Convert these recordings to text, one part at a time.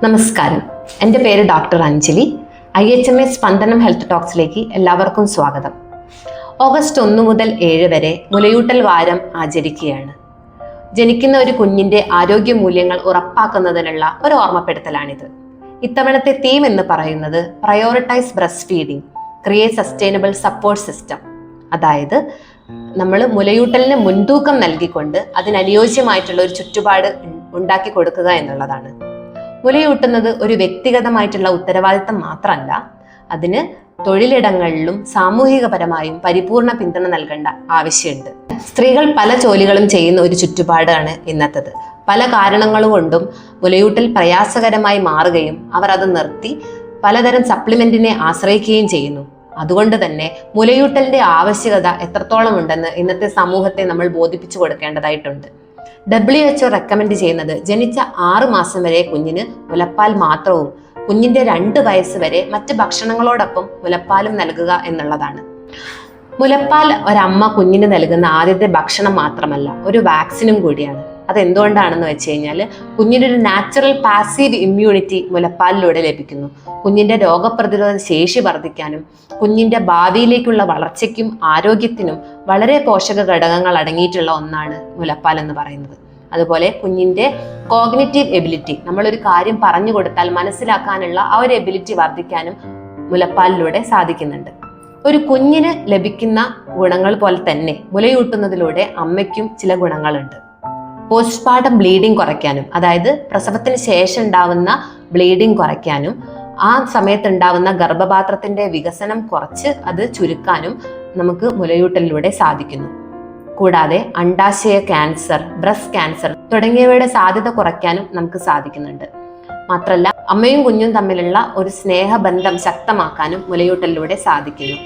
നമസ്കാരം, എൻ്റെ പേര് ഡോക്ടർ അഞ്ജലി. IHMA സ്പന്ദനം ഹെൽത്ത് ടോക്സിലേക്ക് എല്ലാവർക്കും സ്വാഗതം. ഓഗസ്റ്റ് 1 മുതൽ 7 വരെ മുലയൂട്ടൽ വാരം ആചരിക്കുകയാണ്. ജനിക്കുന്ന ഒരു കുഞ്ഞിൻ്റെ ആരോഗ്യ മൂല്യങ്ങൾ ഉറപ്പാക്കുന്നതിനുള്ള ഒരു ഓർമ്മപ്പെടുത്തലാണിത്. ഇത്തവണത്തെ തീം എന്ന് പറയുന്നത് prioritise breastfeeding, create sustainable support system. അതായത് നമ്മൾ മുലയൂട്ടലിന് മുൻതൂക്കം നൽകിക്കൊണ്ട് അതിനനുയോജ്യമായിട്ടുള്ള ഒരു ചുറ്റുപാട് ഉണ്ടാക്കി കൊടുക്കുക എന്നുള്ളതാണ്. മുലയൂട്ടുന്നത് ഒരു വ്യക്തിഗതമായിട്ടുള്ള ഉത്തരവാദിത്തം മാത്രമല്ല, അതിന് തൊഴിലിടങ്ങളിലും സാമൂഹികപരമായും പരിപൂർണ പിന്തുണ നൽകേണ്ട ആവശ്യമുണ്ട്. സ്ത്രീകൾ പല ജോലികളും ചെയ്യുന്ന ഒരു ചുറ്റുപാടാണ് ഇന്നത്തേത്. പല കാരണങ്ങൾ കൊണ്ടും മുലയൂട്ടൽ പ്രയാസകരമായി മാറുകയും അവർ അത് നിർത്തി പലതരം സപ്ലിമെന്റിനെ ആശ്രയിക്കുകയും ചെയ്യുന്നു. അതുകൊണ്ട് തന്നെ മുലയൂട്ടലിന്റെ ആവശ്യകത എത്രത്തോളം ഉണ്ടെന്ന് ഇന്നത്തെ സമൂഹത്തെ നമ്മൾ ബോധിപ്പിച്ചു കൊടുക്കേണ്ടതായിട്ടുണ്ട്. WHO റെക്കമെൻഡ് ചെയ്യുന്നത് ജനിച്ച 6 മാസം വരെ കുഞ്ഞിന് മുലപ്പാൽ മാത്രവും കുഞ്ഞിന്റെ 2 വയസ്സ് വരെ മറ്റ് ഭക്ഷണങ്ങളോടൊപ്പം മുലപ്പാലും നൽകുക എന്നുള്ളതാണ്. മുലപ്പാൽ ഒരമ്മ കുഞ്ഞിന് നൽകുന്ന ആദ്യത്തെ ഭക്ഷണം മാത്രമല്ല, ഒരു വാക്സിനും കൂടിയാണ്. അതെന്തുകൊണ്ടാണെന്ന് വെച്ച് കഴിഞ്ഞാൽ കുഞ്ഞിനൊരു നാച്ചുറൽ പാസീവ് ഇമ്മ്യൂണിറ്റി മുലപ്പാലിലൂടെ ലഭിക്കുന്നു. കുഞ്ഞിന്റെ രോഗപ്രതിരോധ ശേഷി വർദ്ധിക്കാനും കുഞ്ഞിന്റെ ഭാവിയിലേക്കുള്ള വളർച്ചയ്ക്കും ആരോഗ്യത്തിനും വളരെ പോഷക ഘടകങ്ങൾ അടങ്ങിയിട്ടുള്ള ഒന്നാണ് മുലപ്പാൽ എന്ന് പറയുന്നത്. അതുപോലെ കുഞ്ഞിന്റെ കോഗ്നിറ്റീവ് എബിലിറ്റി, നമ്മളൊരു കാര്യം പറഞ്ഞു കൊടുത്താൽ മനസ്സിലാക്കാനുള്ള ആ ഒരു എബിലിറ്റി വർദ്ധിക്കാനും മുലപ്പാലിലൂടെ സാധിക്കുന്നുണ്ട്. ഒരു കുഞ്ഞിന് ലഭിക്കുന്ന ഗുണങ്ങൾ പോലെ തന്നെ മുലയൂട്ടുന്നതിലൂടെ അമ്മയ്ക്കും ചില ഗുണങ്ങളുണ്ട്. പോസ്റ്റ്പാർട്ടം ബ്ലീഡിങ് കുറയ്ക്കാനും, അതായത് പ്രസവത്തിന് ശേഷം ഉണ്ടാവുന്ന ബ്ലീഡിങ് കുറയ്ക്കാനും ആ സമയത്ത് ഉണ്ടാവുന്ന ഗർഭപാത്രത്തിന്റെ വികസനം കുറച്ച് അത് ചുരുക്കാനും നമുക്ക് മുലയൂട്ടലിലൂടെ സാധിക്കുന്നു. കൂടാതെ അണ്ഡാശയ ക്യാൻസർ, ബ്രസ്റ്റ് ക്യാൻസർ തുടങ്ങിയവയുടെ സാധ്യത കുറയ്ക്കാനും നമുക്ക് സാധിക്കുന്നുണ്ട്. മാത്രമല്ല അമ്മയും കുഞ്ഞും തമ്മിലുള്ള ഒരു സ്നേഹബന്ധം ശക്തമാക്കാനും മുലയൂട്ടലിലൂടെ സാധിക്കുന്നു.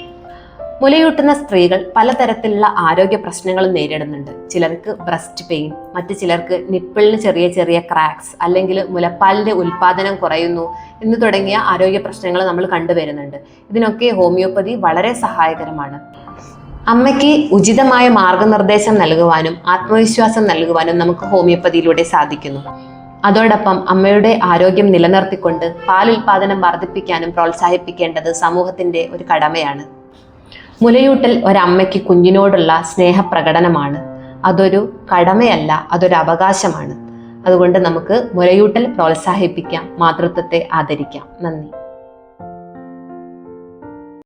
മുലയൂട്ടുന്ന സ്ത്രീകൾ പലതരത്തിലുള്ള ആരോഗ്യ പ്രശ്നങ്ങൾ നേരിടുന്നുണ്ട്. ചിലർക്ക് ബ്രസ്റ്റ് പെയിൻ, മറ്റു ചിലർക്ക് നിപ്പിളിന് ചെറിയ ചെറിയ ക്രാക്സ്, അല്ലെങ്കിൽ മുലപ്പാലിന്റെ ഉൽപാദനം കുറയുന്നു എന്ന് തുടങ്ങിയ ആരോഗ്യ പ്രശ്നങ്ങൾ നമ്മൾ കണ്ടുവരുന്നുണ്ട്. ഇതിനൊക്കെ ഹോമിയോപ്പതി വളരെ സഹായകരമാണ്. അമ്മയ്ക്ക് ഉചിതമായ മാർഗനിർദ്ദേശം നൽകുവാനും ആത്മവിശ്വാസം നൽകുവാനും നമുക്ക് ഹോമിയോപ്പതിയിലൂടെ സാധിക്കുന്നു. അതോടൊപ്പം അമ്മയുടെ ആരോഗ്യം നിലനിർത്തിക്കൊണ്ട് പാലുൽപാദനം വർദ്ധിപ്പിക്കാനും പ്രോത്സാഹിപ്പിക്കേണ്ടത് സമൂഹത്തിന്റെ ഒരു കടമയാണ്. മുലയൂട്ടൽ ഒരമ്മയ്ക്ക് കുഞ്ഞിനോടുള്ള സ്നേഹപ്രകടനമാണ്. അതൊരു കടമയല്ല, അതൊരു അവകാശമാണ്. അതുകൊണ്ട് നമുക്ക് മുലയൂട്ടൽ പ്രോത്സാഹിപ്പിക്കാം, മാതൃത്വത്തെ ആദരിക്കാം. നന്ദി.